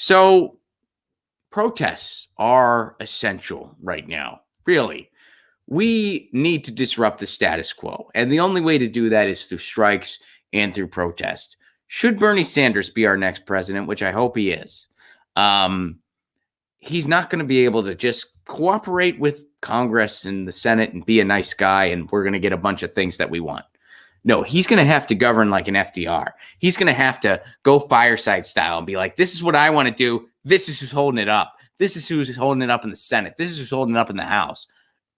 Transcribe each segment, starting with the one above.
So protests are essential right now. Really. We need to disrupt the status quo. And the only way to do that is through strikes and through protest. Should Bernie Sanders be our next president, which I hope he is, he's not going to be able to just cooperate with Congress and the Senate and be a nice guy and we're going to get a bunch of things that we want. No, he's going to have to govern like an FDR. He's going to have to go fireside style and be like, this is what I want to do. This is who's holding it up. This is who's holding it up in the Senate. This is who's holding it up in the House.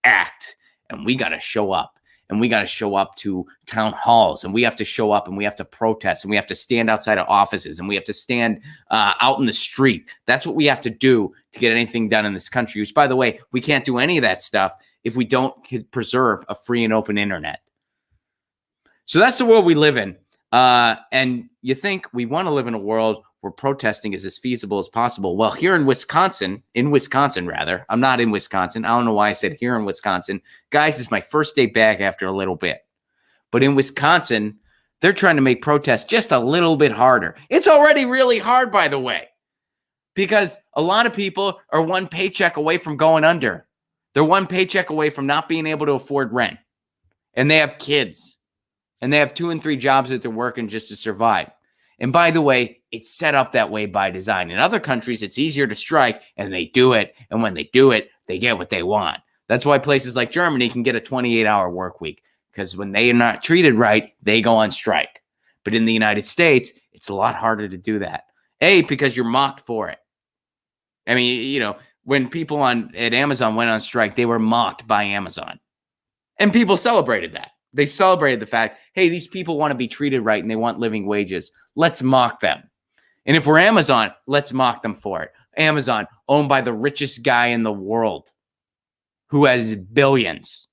Act. And we got to show up. And we got to show up to town halls. And we have to show up and we have to protest. And we have to stand outside of offices. And we have to stand out in the street. That's what we have to do to get anything done in this country. Which, by the way, we can't do any of that stuff if we don't preserve a free and open internet. So that's the world we live in. And you think we want to live in a world where protesting is as feasible as possible. Well, here in Wisconsin, rather, I'm not in Wisconsin. I don't know why I said here in Wisconsin. Guys, it's my first day back after a little bit. But in Wisconsin, they're trying to make protests just a little bit harder. It's already really hard, by the way, because a lot of people are one paycheck away from going under. They're one paycheck away from not being able to afford rent. And they have kids. And they have 2 and 3 jobs that they're working just to survive. And by the way, it's set up that way by design. In other countries, it's easier to strike, and they do it. And when they do it, they get what they want. That's why places like Germany can get a 28-hour work week, because when they are not treated right, they go on strike. But in the United States, it's a lot harder to do that. A, because you're mocked for it. I mean, you know, when people at Amazon went on strike, they were mocked by Amazon. And people celebrated that. They celebrated the fact, hey, these people want to be treated right and they want living wages. Let's mock them. And if we're Amazon, let's mock them for it. Amazon, owned by the richest guy in the world who has billions.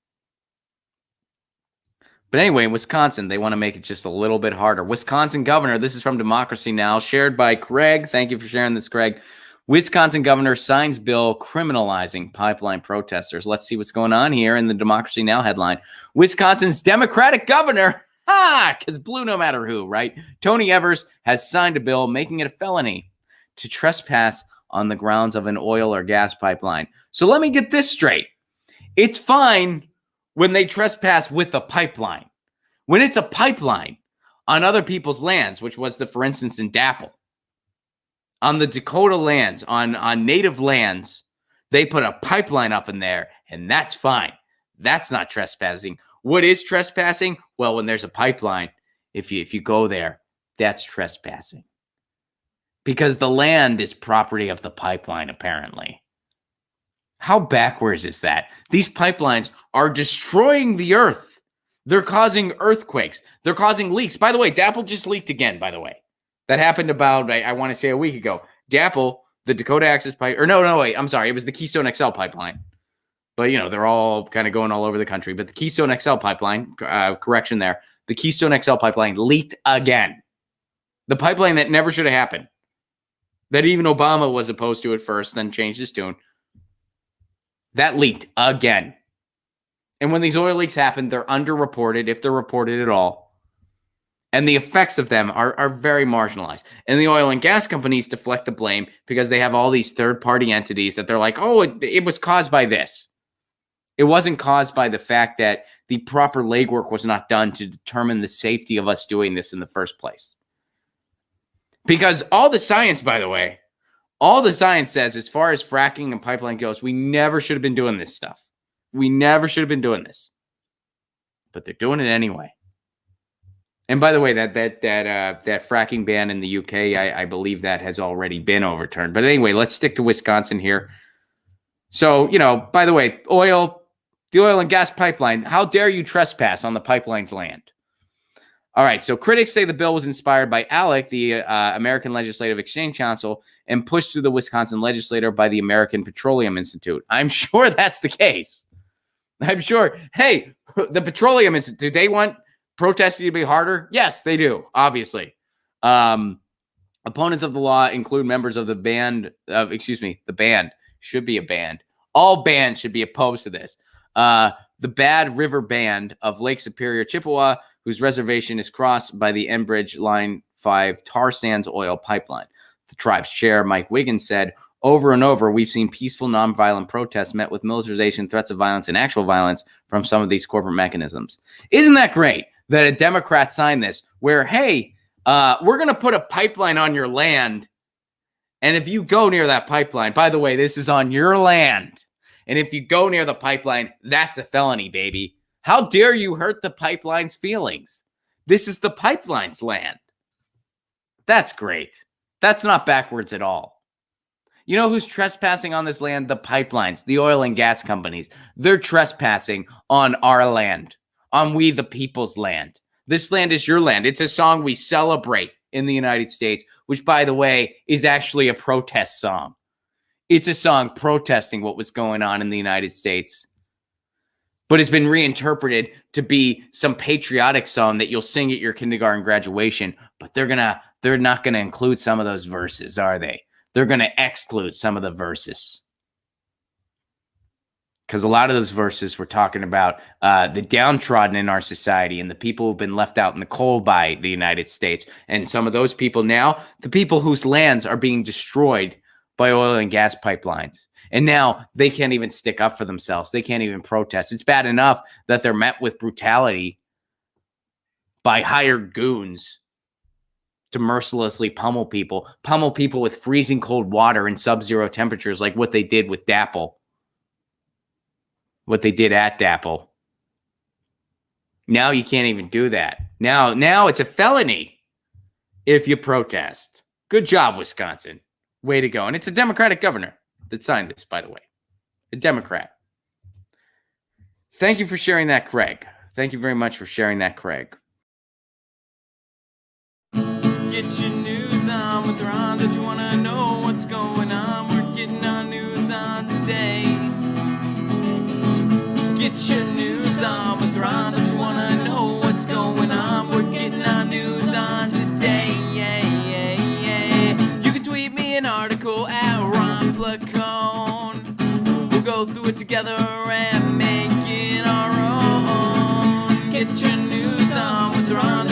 But anyway, in Wisconsin, they want to make it just a little bit harder. Wisconsin governor, this is from Democracy Now!, shared by Craig. Thank you for sharing this, Craig. Wisconsin governor signs bill criminalizing pipeline protesters. Let's see what's going on here in the Democracy Now! Headline. Wisconsin's Democratic governor, because blue no matter who, right? Tony Evers has signed a bill making it a felony to trespass on the grounds of an oil or gas pipeline. So let me get this straight. It's fine when they trespass with a pipeline. When it's a pipeline on other people's lands, which was for instance, in DAPL, on the Dakota lands, on native lands, they put a pipeline up in there, and that's fine. That's not trespassing. What is trespassing? Well, when there's a pipeline, if you go there, that's trespassing. Because the land is property of the pipeline, apparently. How backwards is that? These pipelines are destroying the earth. They're causing earthquakes. They're causing leaks. By the way, DAPL just leaked again, by the way. That happened about, I want to say, a week ago. DAPL, the Dakota Access Pipe, or no, wait, I'm sorry. It was the Keystone XL pipeline. But, you know, they're all kind of going all over the country. But the Keystone XL pipeline, correction there, the Keystone XL pipeline leaked again. The pipeline that never should have happened. That even Obama was opposed to at first, then changed his tune. That leaked again. And when these oil leaks happen, they're underreported, if they're reported at all. And the effects of them are very marginalized. And the oil and gas companies deflect the blame because they have all these third-party entities that they're like, oh, it was caused by this. It wasn't caused by the fact that the proper legwork was not done to determine the safety of us doing this in the first place. Because all the science, by the way, all the science says as far as fracking and pipeline goes, we never should have been doing this stuff. We never should have been doing this. But they're doing it anyway. And by the way, that fracking ban in the UK, I believe that has already been overturned. But anyway, let's stick to Wisconsin here. So, you know, by the way, the oil and gas pipeline, how dare you trespass on the pipeline's land? All right, so critics say the bill was inspired by ALEC, the American Legislative Exchange Council, and pushed through the Wisconsin legislature by the American Petroleum Institute. I'm sure that's the case. I'm sure. Hey, the Petroleum Institute, do they want protesting to be harder? Yes, they do, obviously. Opponents of the law include members of the band. The band should be a band. All bands should be opposed to this. The Bad River Band of Lake Superior, Chippewa, whose reservation is crossed by the Enbridge Line 5 tar sands oil pipeline. the tribe's chair, Mike Wiggins, said, over and over, we've seen peaceful, nonviolent protests met with militarization, threats of violence, and actual violence from some of these corporate mechanisms. Isn't that great that a Democrat signed this where, hey, we're going to put a pipeline on your land. And if you go near that pipeline, by the way, this is on your land. And if you go near the pipeline, that's a felony, baby. How dare you hurt the pipeline's feelings? This is the pipeline's land. That's great. That's not backwards at all. You know who's trespassing on this land? The pipelines, the oil and gas companies. They're trespassing on our land, on we the people's land. This land is your land. It's a song we celebrate in the United States, which, by the way, is actually a protest song. It's a song protesting what was going on in the United States, but it's been reinterpreted to be some patriotic song that you'll sing at your kindergarten graduation, but they're not going to include some of those verses, are they? They're going to exclude some of the verses. Because a lot of those verses were talking about the downtrodden in our society and the people who've been left out in the cold by the United States. And some of those people now, the people whose lands are being destroyed by oil and gas pipelines. And now they can't even stick up for themselves. They can't even protest. It's bad enough that they're met with brutality by hired goons to mercilessly pummel people with freezing cold water and sub-zero temperatures like what they did with DAPL. What they did at DAPL. Now you can't even do that. Now it's a felony if you protest. Good job, Wisconsin. Way to go. And it's a Democratic governor that signed this, by the way. A Democrat. Thank you for sharing that, Craig. Thank you very much for sharing that, Craig. Get your news on with Ron. Don't you want to know what's going on? We're getting our news on today. Get your news on with Ron. Don't you want to know what's going on? We're getting our news on today. You can tweet me an article at Ron Placone. We'll go through it together and make it our own. Get your news on with Ron.